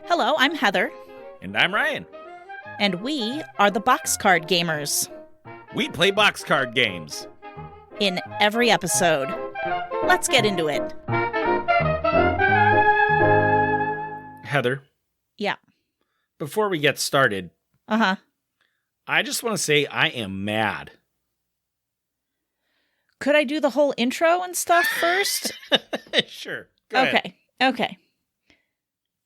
Hello, I'm Heather. And I'm Ryan. And we are the Boxcard Gamers. We play box card games. In every episode. Let's get into it. Heather. Yeah. Before we get started. Uh-huh. I just want to say I am mad. Could I do the whole intro and stuff first? Sure. Go ahead. Okay.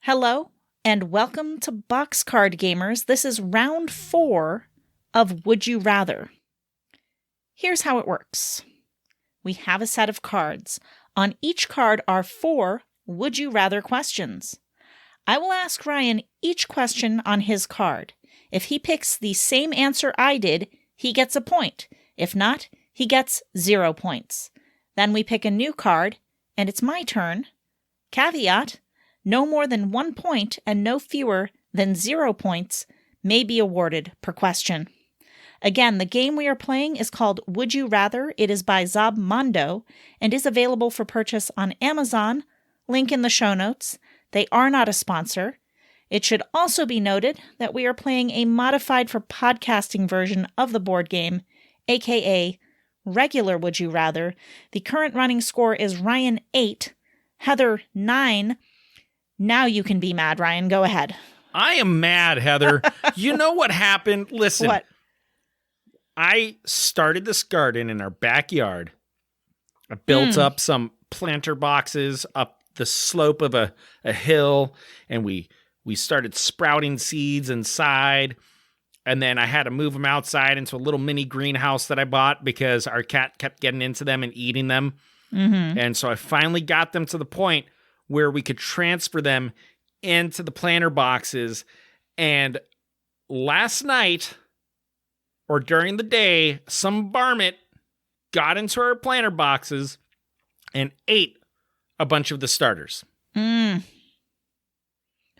Hello, and welcome to Boxcard Gamers. This is round 4 of Would You Rather. Here's how it works. We have a set of cards. On each card are 4 Would You Rather questions. I will ask Ryan each question on his card. If he picks the same answer I did, he gets a point. If not, he gets 0 points. Then we pick a new card, and it's my turn. Caveat, no more than 1 point and no fewer than 0 points may be awarded per question. Again, the game we are playing is called Would You Rather. It is by Zobmondo and is available for purchase on Amazon. Link in the show notes. They are not a sponsor. It should also be noted that we are playing a modified for podcasting version of the board game, aka regular Would You Rather. The current running score is Ryan 8, Heather 9. Now you can be mad, Ryan. Go ahead. I am mad, Heather. You know what happened? Listen. What? I started this garden in our backyard. I built up some planter boxes up the slope of a hill, and we started sprouting seeds inside. And then I had to move them outside into a little mini greenhouse that I bought because our cat kept getting into them and eating them. Mm-hmm. And so I finally got them to the point where we could transfer them into the planter boxes. And last night, or during the day, some varmint got into our planter boxes and ate a bunch of the starters. Who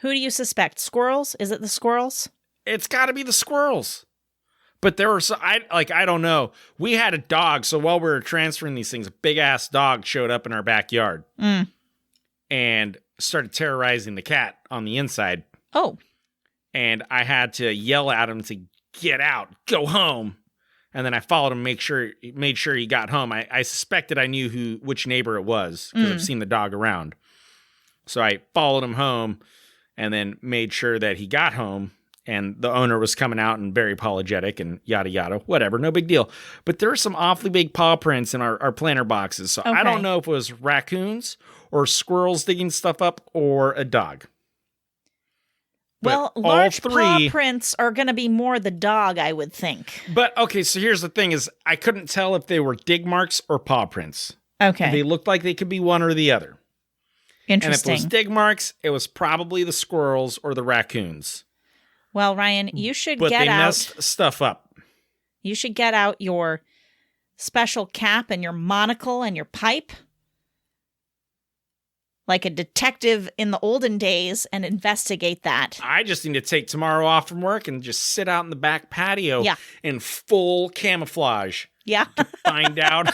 do you suspect? Squirrels? Is it the squirrels? It's got to be the squirrels. But there were I don't know. We had a dog, so while we were transferring these things, a big-ass dog showed up in our backyard and started terrorizing the cat on the inside. Oh. And I had to yell at him to get out, go home. And then I followed him, made sure he got home. I suspected I knew which neighbor it was because I've seen the dog around. So I followed him home and then made sure that he got home. And the owner was coming out and very apologetic and yada, yada, whatever. No big deal. But there are some awfully big paw prints in our planter boxes. So I don't know if it was raccoons or squirrels digging stuff up or a dog. Well, But large all three paw prints are going to be more the dog, I would think. But, okay, so here's the thing is I couldn't tell if they were dig marks or paw prints. Okay. They looked like they could be one or the other. Interesting. And if it was dig marks, it was probably the squirrels or the raccoons. Well, Ryan, you should But get they out. messed stuff up. You should get out your special cap and your monocle and your pipe, like a detective in the olden days, and investigate that. I just need to take tomorrow off from work and just sit out in the back patio in full camouflage. Yeah. To find out.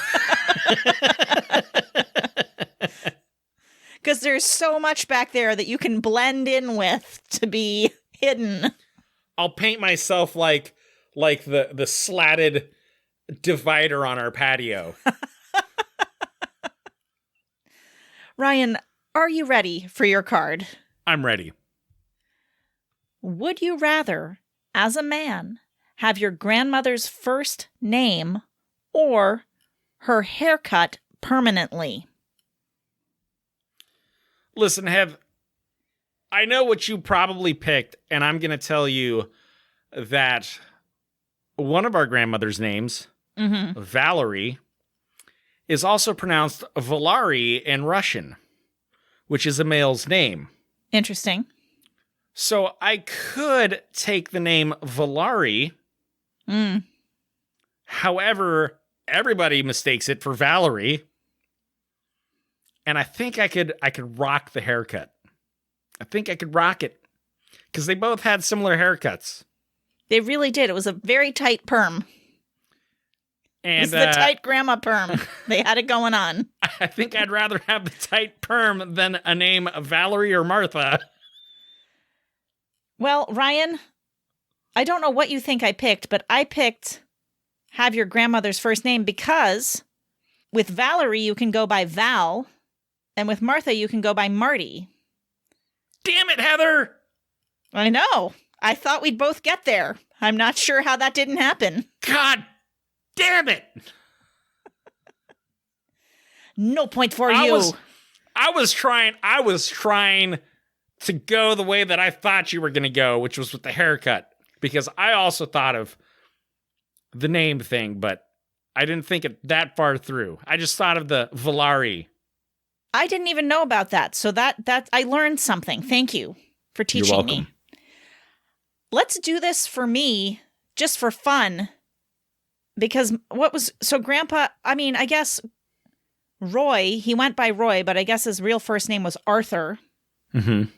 Because there's so much back there that you can blend in with to be hidden. I'll paint myself like the slatted divider on our patio. Ryan, are you ready for your card? I'm ready. Would you rather, as a man, have your grandmother's first name or her haircut permanently? Listen, I know what you probably picked, and I'm going to tell you that one of our grandmother's names, Valerie, is also pronounced Valari in Russian, which is a male's name. Interesting. So I could take the name Valari. However, everybody mistakes it for Valerie. And I think I could rock the haircut. I think I could rock it. Because they both had similar haircuts. They really did. It was a very tight perm. And it's the tight grandma perm. They had it going on. I think I'd rather have the tight perm than a name Valerie or Martha. Well, Ryan, I don't know what you think I picked, but I picked have your grandmother's first name because with Valerie, you can go by Val, and with Martha, you can go by Marty. Damn it, Heather! I know. I thought we'd both get there. I'm not sure how that didn't happen. God damn it! No point for you. I was trying to go the way that I thought you were going to go, which was with the haircut. Because I also thought of the name thing, but I didn't think it that far through. I just thought of the Valari. I didn't even know about that. So that I learned something. Thank you for teaching me. Let's do this for me, just for fun. Because Grandpa, I guess Roy, he went by Roy, but I guess his real first name was Arthur. Mm-hmm.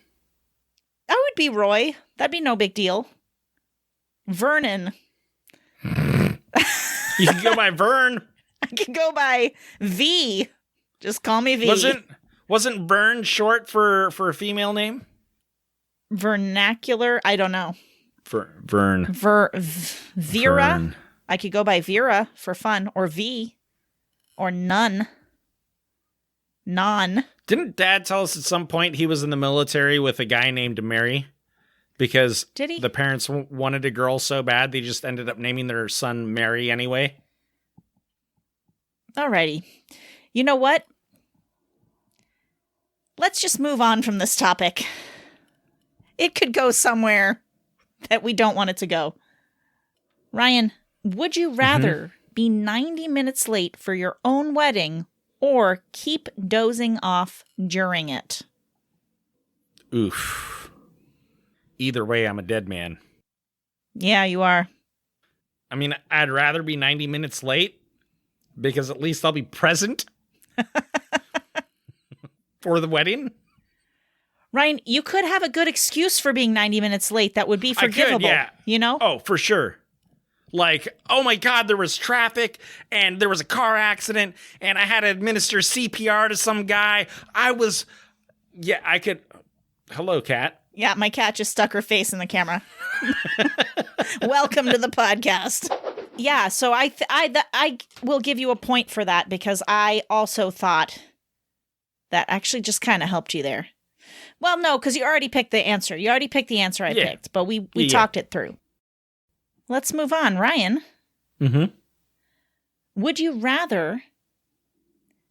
I would be Roy. That'd be no big deal. Vernon. You can go by Vern. I can go by V. Just call me V. Wasn't Vern short for a female name? Vernacular? I don't know. Vern. Vera? Vern. I could go by Vera for fun, or V, or None. Non. Didn't Dad tell us at some point he was in the military with a guy named Mary? Because Did he? The parents wanted a girl so bad, they just ended up naming their son Mary anyway. Alrighty. You know what? Let's just move on from this topic. It could go somewhere that we don't want it to go. Ryan, would you rather be 90 minutes late for your own wedding or keep dozing off during it? Oof. Either way, I'm a dead man. Yeah, you are. I mean, I'd rather be 90 minutes late because at least I'll be present for the wedding. Ryan, you could have a good excuse for being 90 minutes late that would be forgivable. I could, yeah. You know? Oh, for sure. Like, oh my God, there was traffic and there was a car accident and I had to administer CPR to some guy. I could. Hello, cat. Yeah, my cat just stuck her face in the camera. Welcome to the podcast. Yeah, so I will give you a point for that because I also thought that actually just kind of helped you there. Well, no, because you already picked the answer. You already picked the answer I picked, but we talked it through. Let's move on. Ryan. Mm-hmm. Would you rather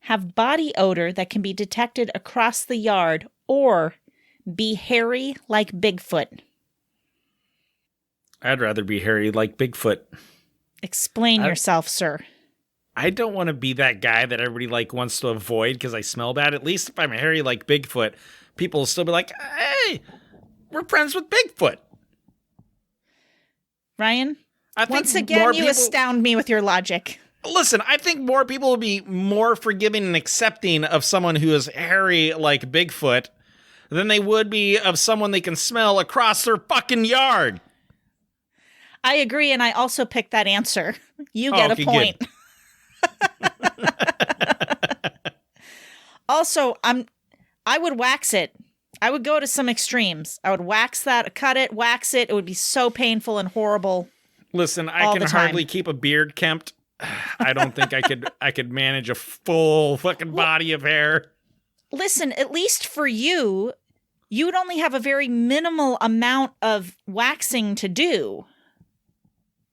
have body odor that can be detected across the yard or be hairy like Bigfoot? I'd rather be hairy like Bigfoot. Explain yourself, sir. I don't want to be that guy that everybody wants to avoid because I smell bad. At least if I'm hairy like Bigfoot, people will still be like, hey, we're friends with Bigfoot. Ryan, once again, you astound me with your logic. Listen, I think more people will be more forgiving and accepting of someone who is hairy like Bigfoot than they would be of someone they can smell across their fucking yard. I agree, and I also picked that answer. You get a point. Also, I would wax it. I would go to some extremes. I would wax that, cut it, wax it. It would be so painful and horrible. Listen, I can hardly keep a beard kempt. I don't think I could manage a full fucking body of hair. Listen, at least for you, you would only have a very minimal amount of waxing to do.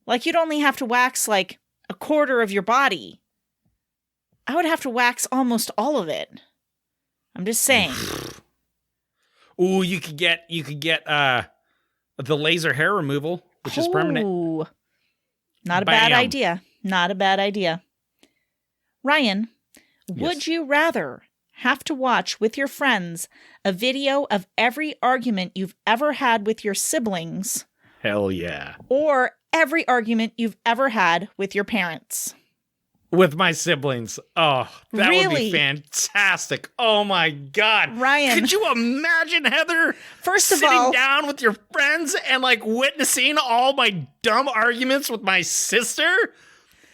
Like, you'd only have to wax like a quarter of your body. I would have to wax almost all of it. I'm just saying. Ooh, you could get the laser hair removal, which is permanent. Not a bad idea. Not a bad idea. Ryan, would you rather have to watch with your friends a video of every argument you've ever had with your siblings? Hell yeah. Or every argument you've ever had with your parents? With my siblings. Oh, that would be fantastic. Oh my God. Ryan. Could you imagine, Heather? First of sitting all, down with your friends and witnessing all my dumb arguments with my sister?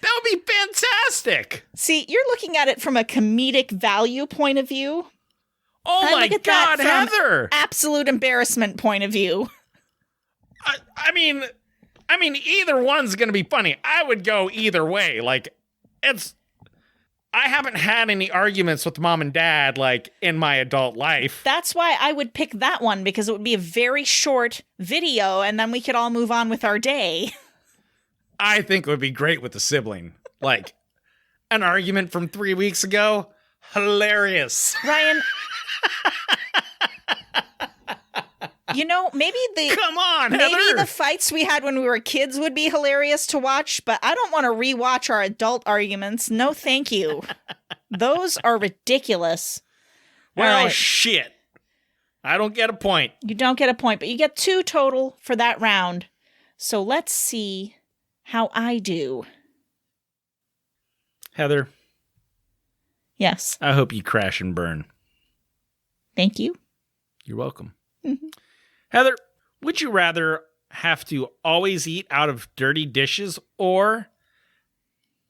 That would be fantastic. See, you're looking at it from a comedic value point of view. Oh my God, Heather. Absolute embarrassment point of view. I mean, either one's going to be funny. I would go either way. Like, I haven't had any arguments with mom and dad, like, in my adult life. That's why I would pick that one, because it would be a very short video, and then we could all move on with our day. I think it would be great with a sibling. Like, an argument from 3 weeks ago, hilarious. Ryan, maybe Come on, Heather. Maybe the fights we had when we were kids would be hilarious to watch, but I don't want to rewatch our adult arguments. No, thank you. Those are ridiculous. Well, right. Shit. I don't get a point. You don't get a point, but you get 2 total for that round. So let's see how I do. Heather. Yes. I hope you crash and burn. Thank you. You're welcome. Mm-hmm. Heather, would you rather have to always eat out of dirty dishes or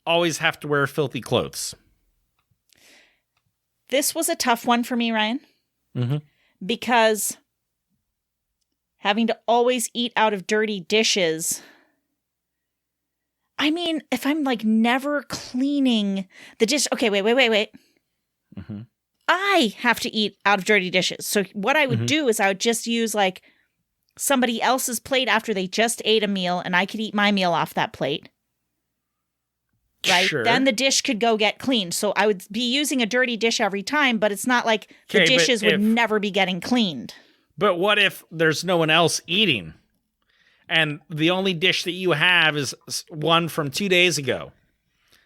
always have to wear filthy clothes? This was a tough one for me, Ryan. Mm-hmm. Because having to always eat out of dirty dishes. I mean, if I'm like never cleaning the dish. Okay, wait. Mm-hmm. I have to eat out of dirty dishes. So what I would do is I would just use like somebody else's plate after they just ate a meal, and I could eat my meal off that plate. Right? Sure. Then the dish could go get cleaned. So I would be using a dirty dish every time, but it's not like the dishes would never be getting cleaned. But what if there's no one else eating? And the only dish that you have is one from 2 days ago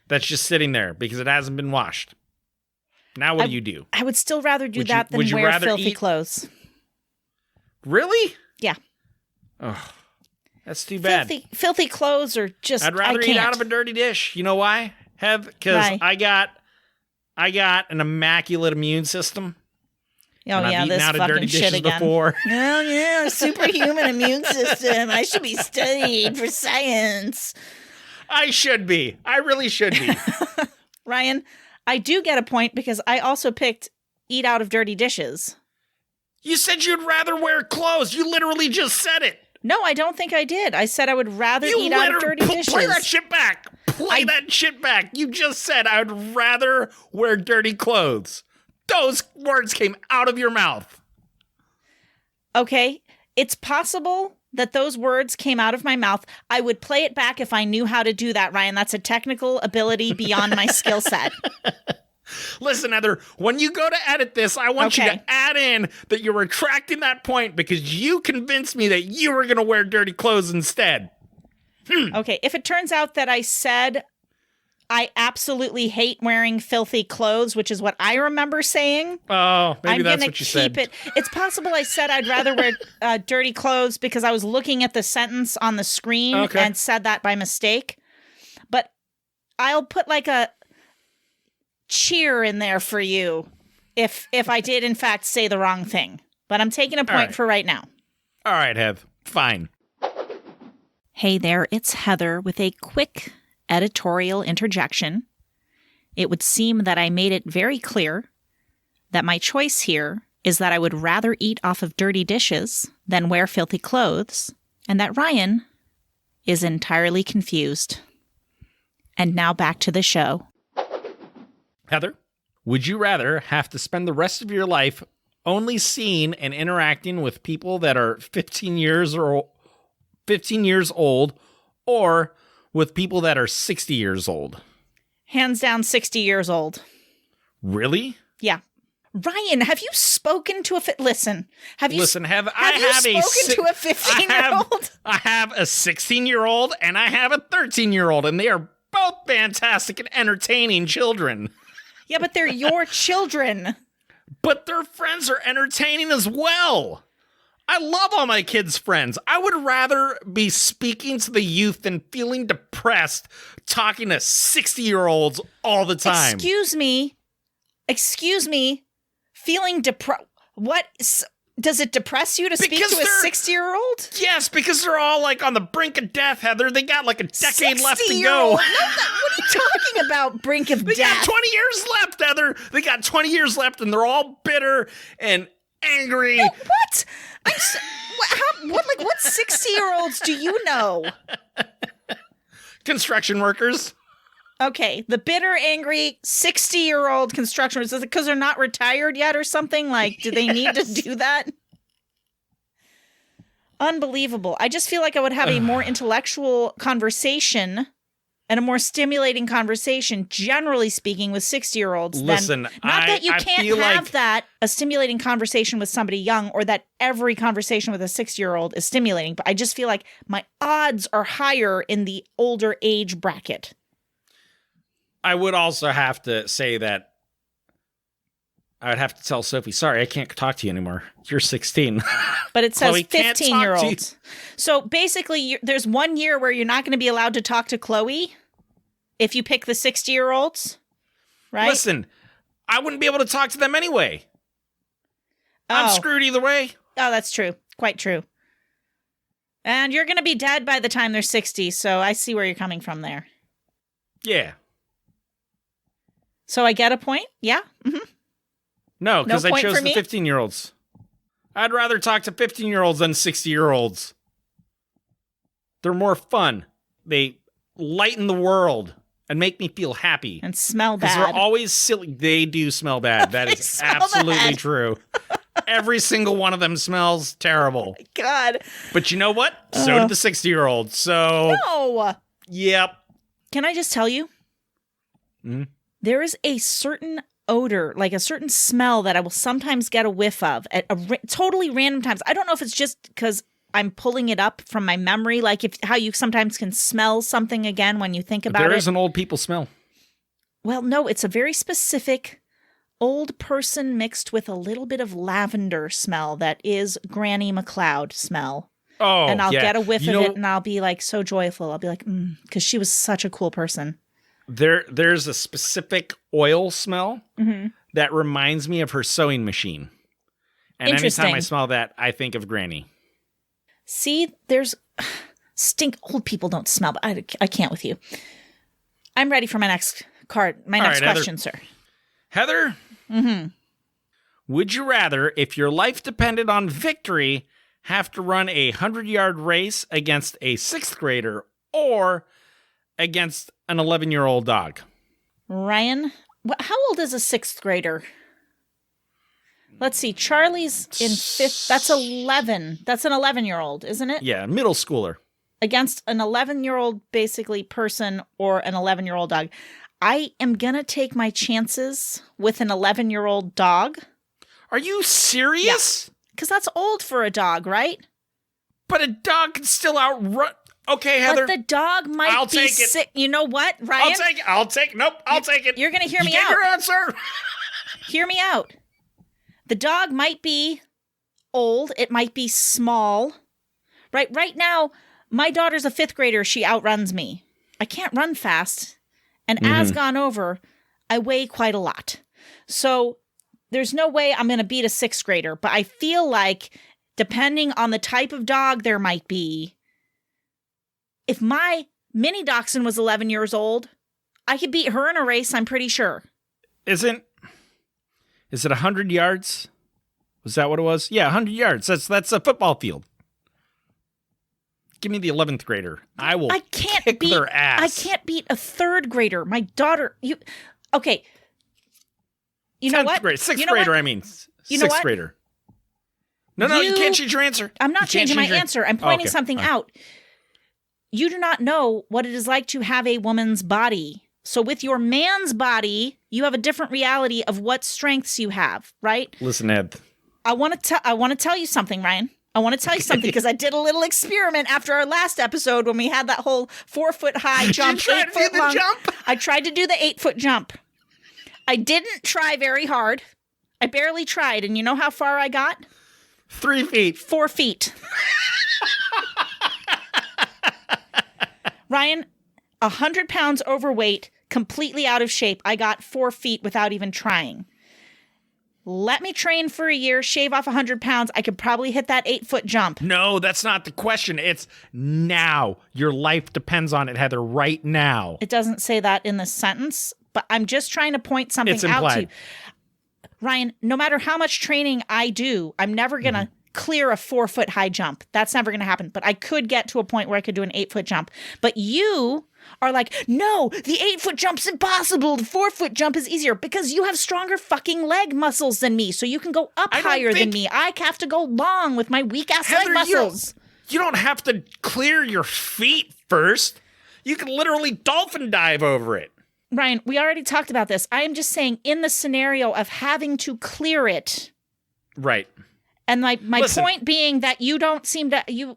that's just sitting there because it hasn't been washed. Now what do you do? I would still rather do that than wear filthy clothes. Really? Yeah. Oh, that's too bad. Filthy clothes are just. I'd rather eat out of a dirty dish. You know why? Because I got an immaculate immune system. Oh yeah, I've this out of fucking dirty shit dishes again. Before. Oh yeah, superhuman immune system. I should be studied for science. I should be. I really should be. Ryan, I do get a point because I also picked eat out of dirty dishes. You said you'd rather wear clothes. You literally just said it. No, I don't think I did. I said I would rather eat out of dirty dishes. Play that shit back. Play that shit back. You just said I would rather wear dirty clothes. Those words came out of your mouth. Okay, it's possible that those words came out of my mouth. I would play it back if I knew how to do that, Ryan. That's a technical ability beyond my skill set. Listen, Heather, when you go to edit this, I want you to add in that you're retracting that point because you convinced me that you were going to wear dirty clothes instead. Okay, if it turns out that I said I absolutely hate wearing filthy clothes, which is what I remember saying. Oh, maybe that's what you said. It's possible I said I'd rather wear dirty clothes because I was looking at the sentence on the screen and said that by mistake. But I'll put like a cheer in there for you if I did in fact say the wrong thing. But I'm taking a point for right now. All right, Hev. Fine. Hey there, it's Heather with a quick editorial interjection. It would seem that I made it very clear that my choice here is that I would rather eat off of dirty dishes than wear filthy clothes, and that Ryan is entirely confused. And now back to the show. Heather, would you rather have to spend the rest of your life only seeing and interacting with people that are 15 years old or with people that are 60 years old? Hands down, 60 years old. Really? Yeah. Ryan, have you spoken to a Listen, have you spoken to a 15-year-old? I have a 16-year-old and I have a 13-year-old, and they are both fantastic and entertaining children. Yeah, but they're your children. But their friends are entertaining as well. I love all my kids' friends. I would rather be speaking to the youth than feeling depressed talking to 60-year-olds all the time. Excuse me. Feeling depressed. What? Does it depress you to speak to a 60-year-old? Yes, because they're all like on the brink of death, Heather. They got like a decade left to go. No, what are you talking about, brink of death? They got 20 years left, Heather. They got 20 years left, and they're all bitter and angry. No, what? What 60-year-olds do you know? Construction workers. Okay, the bitter, angry 60-year-old construction workers. Is it because they're not retired yet or something? Like, do they need to do that? Unbelievable. I just feel like I would have a more intellectual conversation and a more stimulating conversation, generally speaking, with 60-year-olds. Listen, not that you can't have a stimulating conversation with somebody young, or that every conversation with a 60-year-old is stimulating, but I just feel like my odds are higher in the older age bracket. I would also have to say that I would have to tell Sophie, sorry, I can't talk to you anymore. You're 16. But it says Chloe 15-year-olds. So basically, there's 1 year where you're not going to be allowed to talk to Chloe if you pick the 60-year-olds, right? Listen, I wouldn't be able to talk to them anyway. I'm screwed either way. Oh, that's true. Quite true. And you're going to be dead by the time they're 60, so I see where you're coming from there. Yeah. So I get a point? Yeah? Mm-hmm. No, because I chose the me? 15-year-olds. I'd rather talk to 15-year-olds than 60-year-olds. They're more fun. They lighten the world and make me feel happy. And smell bad. Because they're always silly. They do smell bad. That is absolutely true. Every single one of them smells terrible. Oh my God. But you know what? So did the 60-year-olds. So, no. Yep. Can I just tell you? Mm-hmm. There is a certain odor, like a certain smell that I will sometimes get a whiff of at totally random times. I don't know if it's just because I'm pulling it up from my memory, like how you sometimes can smell something again when you think about it. There is an old people smell. Well, no, it's a very specific old person mixed with a little bit of lavender smell that is Granny McLeod smell. Oh, and I'll get a whiff of it and I'll be like so joyful. I'll be like, because she was such a cool person. There's a specific oil smell that reminds me of her sewing machine. And anytime I smell that, I think of Granny. See, there's old people don't smell, but I can't with you. I'm ready for my next card. My next question, sir. Heather? Mm-hmm. Would you rather, if your life depended on victory, have to run a 100-yard race against a 6th grader or against an 11-year-old dog? Ryan, how old is a 6th grader? Let's see. Charlie's in 5th. That's 11. That's an 11-year-old, isn't it? Yeah, middle schooler. Against an 11-year-old, basically, person or an 11-year-old dog. I am going to take my chances with an 11-year-old dog. Are you serious? Because that's old for a dog, right? But a dog can still outrun... Okay, Heather. But the dog might be sick. You know what, Ryan? I'll take it. Nope, I'll take it. You're going to hear me out. You get your answer. Hear me out. The dog might be old. It might be small. Right now, my daughter's a 5th grader. She outruns me. I can't run fast. And as gone over, I weigh quite a lot. So there's no way I'm going to beat a 6th grader. But I feel like, depending on the type of dog there might be, if my mini dachshund was 11 years old, I could beat her in a race, I'm pretty sure. Is it 100 yards? Was that what it was? Yeah, 100 yards. That's a football field. Give me the 11th grader. I will kick their ass. I can't beat a 3rd grader. My daughter, okay. You know what? 6th grader, I mean. 6th grader. No, you can't change your answer. I'm not changing my answer. I'm pointing something out. You do not know what it is like to have a woman's body. So with your man's body, you have a different reality of what strengths you have, right? Listen, Ed. I want to tell you something, Ryan. I want to tell you something because I did a little experiment after our last episode when we had that whole 4-foot-high jump, 8-foot long. Jump? I tried to do the 8-foot jump. I didn't try very hard. I barely tried. And you know how far I got? 3 feet. 4 feet. Ryan, 100 pounds overweight, completely out of shape. I got 4 feet without even trying. Let me train for a year, shave off 100 pounds. I could probably hit that 8-foot jump. No, that's not the question. It's now. Your life depends on it, Heather, right now. It doesn't say that in the sentence, but I'm just trying to point something out to you. Ryan, no matter how much training I do, I'm never going to clear a 4-foot high jump. That's never going to happen. But I could get to a point where I could do an 8-foot jump. But you are like, no, the 8-foot jump's impossible. The 4-foot jump is easier because you have stronger fucking leg muscles than me. So you can go up higher than me. I have to go long with my weak ass leg muscles. You don't have to clear your feet first. You can literally dolphin dive over it. Ryan, we already talked about this. I am just saying in the scenario of having to clear it. Right. And my point being that you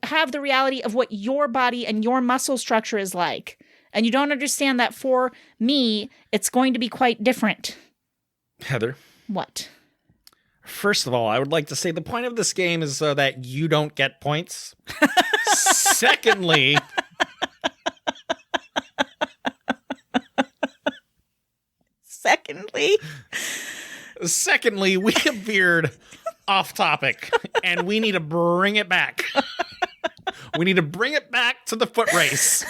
have the reality of what your body and your muscle structure is like. And you don't understand that for me, it's going to be quite different. Heather. What? First of all, I would like to say the point of this game is so that you don't get points. Secondly... Secondly, we have veered off topic, and we need to bring it back. We need to bring it back to the foot race.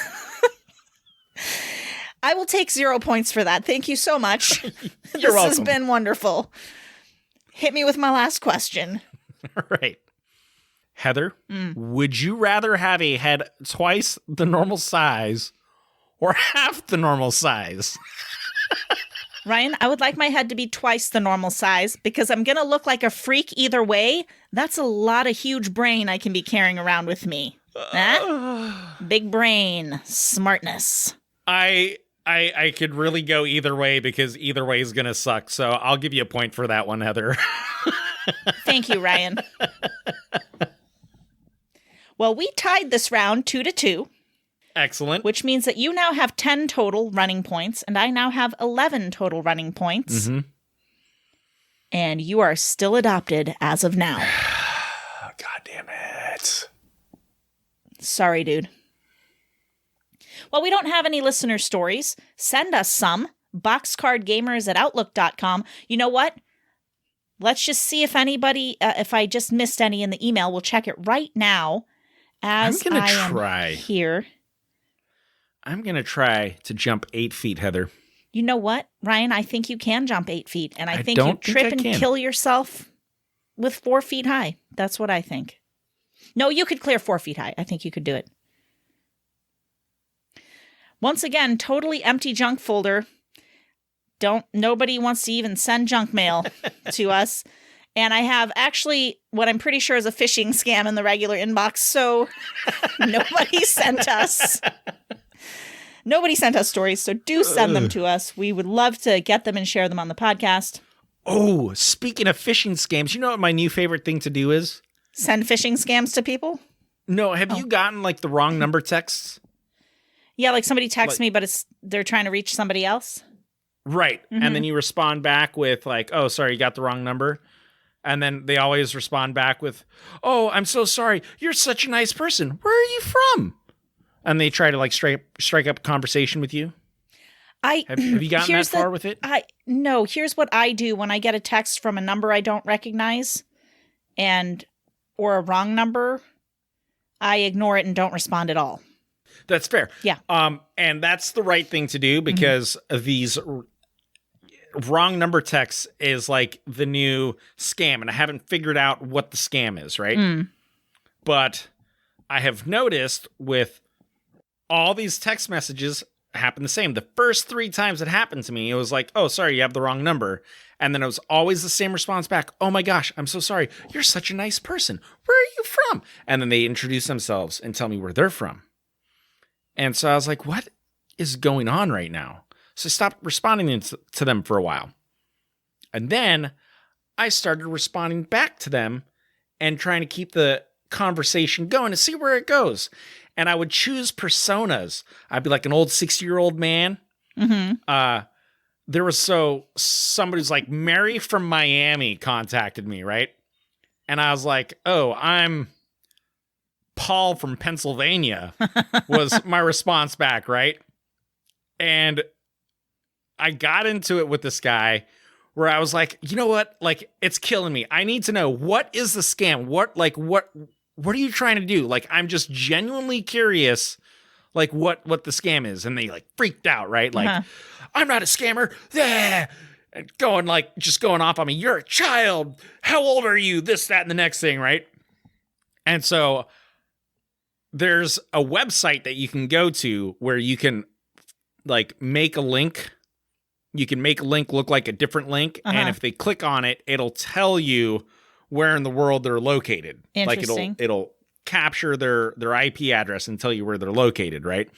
I will take 0 points for that. Thank you so much. You're welcome. This has been wonderful. Hit me with my last question. All right. Heather, would you rather have a head twice the normal size or half the normal size? Ryan, I would like my head to be twice the normal size because I'm going to look like a freak either way. That's a lot of huge brain I can be carrying around with me. Big brain, smartness. I could really go either way because either way is going to suck. So I'll give you a point for that one, Heather. Thank you, Ryan. Well, we tied this round 2-2. Excellent. Which means that you now have 10 total running points, and I now have 11 total running points. Mm-hmm. And you are still adopted as of now. God damn it. Sorry, dude. Well, we don't have any listener stories. Send us some. boxcardgamers@outlook.com. You know what? Let's just see if anybody, if I just missed any in the email. We'll check it right now as I am here. I'm going to try to jump 8 feet, Heather. You know what, Ryan? I think you can jump 8 feet. And I think you trip and kill yourself with 4 feet high. That's what I think. No, you could clear 4 feet high. I think you could do it. Once again, totally empty junk folder. Nobody wants to even send junk mail to us. And I have actually what I'm pretty sure is a phishing scam in the regular inbox. So nobody sent us. Nobody sent us stories, so do send them to us. We would love to get them and share them on the podcast. Oh, speaking of phishing scams, you know what my new favorite thing to do is? Send phishing scams to people? No, have you gotten like the wrong number texts? Yeah, like somebody texts me, but they're trying to reach somebody else. Right. Mm-hmm. And then you respond back with like, oh, sorry, you got the wrong number. And then they always respond back with, oh, I'm so sorry. You're such a nice person. Where are you from? And they try to like strike up a conversation with you. Have you gotten that far with it? No, here's what I do when I get a text from a number I don't recognize or a wrong number. I ignore it and don't respond at all. That's fair. Yeah. And that's the right thing to do because these wrong number texts is like the new scam. And I haven't figured out what the scam is, right? But I have noticed with all these text messages happen the same. The first 3 times it happened to me, it was like, oh, sorry, you have the wrong number. And then it was always the same response back. Oh my gosh, I'm so sorry. You're such a nice person. Where are you from? And then they introduce themselves and tell me where they're from. And so I was like, what is going on right now? So I stopped responding to them for a while. And then I started responding back to them and trying to keep the conversation going to see where it goes. And I would choose personas. I'd be like an old 60-year-old man. Mm-hmm. There was somebody's like Mary from Miami contacted me, right? And I was like, oh, I'm Paul from Pennsylvania was my response back, right? And I got into it with this guy where I was like, you know what? Like, it's killing me. I need to know, what is the scam? What are you trying to do? Like, I'm just genuinely curious, like, what the scam is. And they like freaked out, right? Like, I'm not a scammer. Yeah. And going off on me. You're a child. How old are you? This, that, and the next thing, right? And so there's a website that you can go to where you can like make a link. You can make a link look like a different link. And if they click on it, it'll tell you where in the world they're located. Interesting. Like it'll capture their IP address and tell you where they're located, right?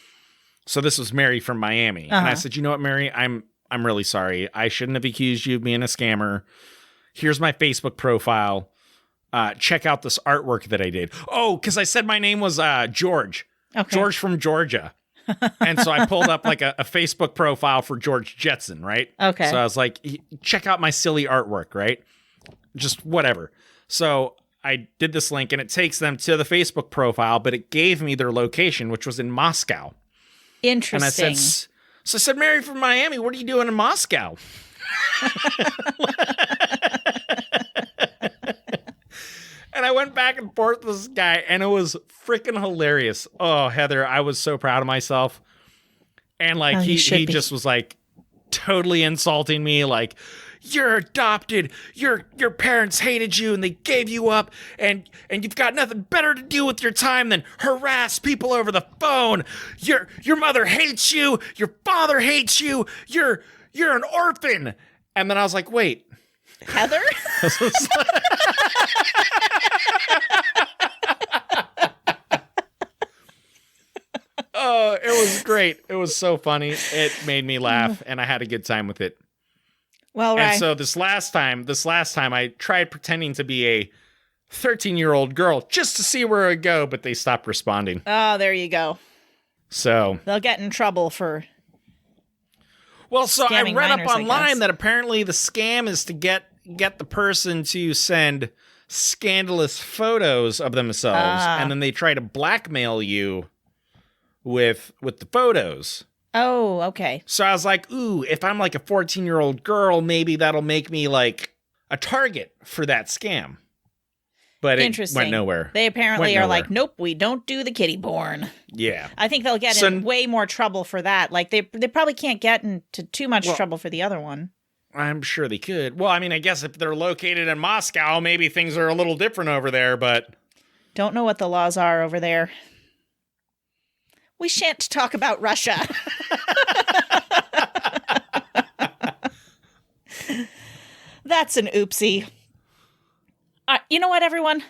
So this was Mary from Miami. And I said, you know what, Mary, I'm really sorry. I shouldn't have accused you of being a scammer. Here's my Facebook profile. Check out this artwork that I did. Oh, because I said my name was George. Okay. George from Georgia. And so I pulled up like a Facebook profile for George Jetson, right? Okay. So I was like, check out my silly artwork, right? Just whatever. So I did this link and it takes them to the Facebook profile, but it gave me their location, which was in Moscow. Interesting. And I said, Mary from Miami, what are you doing in Moscow? And I went back and forth with this guy, and it was freaking hilarious. Oh, Heather, I was so proud of myself. And like he just was like totally insulting me, like, you're adopted, your parents hated you and they gave you up, and you've got nothing better to do with your time than harass people over the phone. Your mother hates you, your father hates you, you're an orphan. And then I was like, wait. Heather? Oh, it was great. It was so funny. It made me laugh, and I had a good time with it. Well, right. And so this last time, I tried pretending to be a 13-year-old girl just to see where it would go, but they stopped responding. Oh, there you go. So they'll get in trouble for. Well, so I read up online that that apparently the scam is to get the person to send scandalous photos of themselves, and then they try to blackmail you with the photos. Oh, okay. So I was like, ooh, if I'm like a 14-year-old girl, maybe that'll make me like a target for that scam. But it went nowhere. They apparently are like, nope, we don't do the kitty porn. Yeah. I think they'll get in way more trouble for that. Like they probably can't get into too much trouble for the other one. I'm sure they could. Well, I mean, I guess if they're located in Moscow, maybe things are a little different over there, but... Don't know what the laws are over there. We shan't talk about Russia. That's an oopsie. You know what, everyone?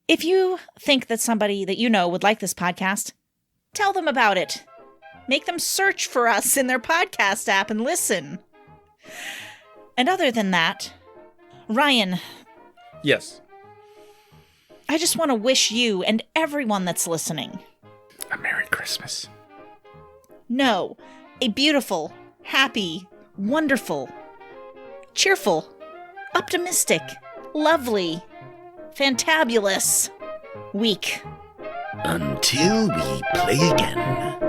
If you think that somebody that you know would like this podcast, tell them about it. Make them search for us in their podcast app and listen. And other than that, Ryan. Yes. I just want to wish you and everyone that's listening a Merry Christmas. No, a beautiful, happy, wonderful, cheerful, optimistic, lovely, fantabulous week. Until we play again.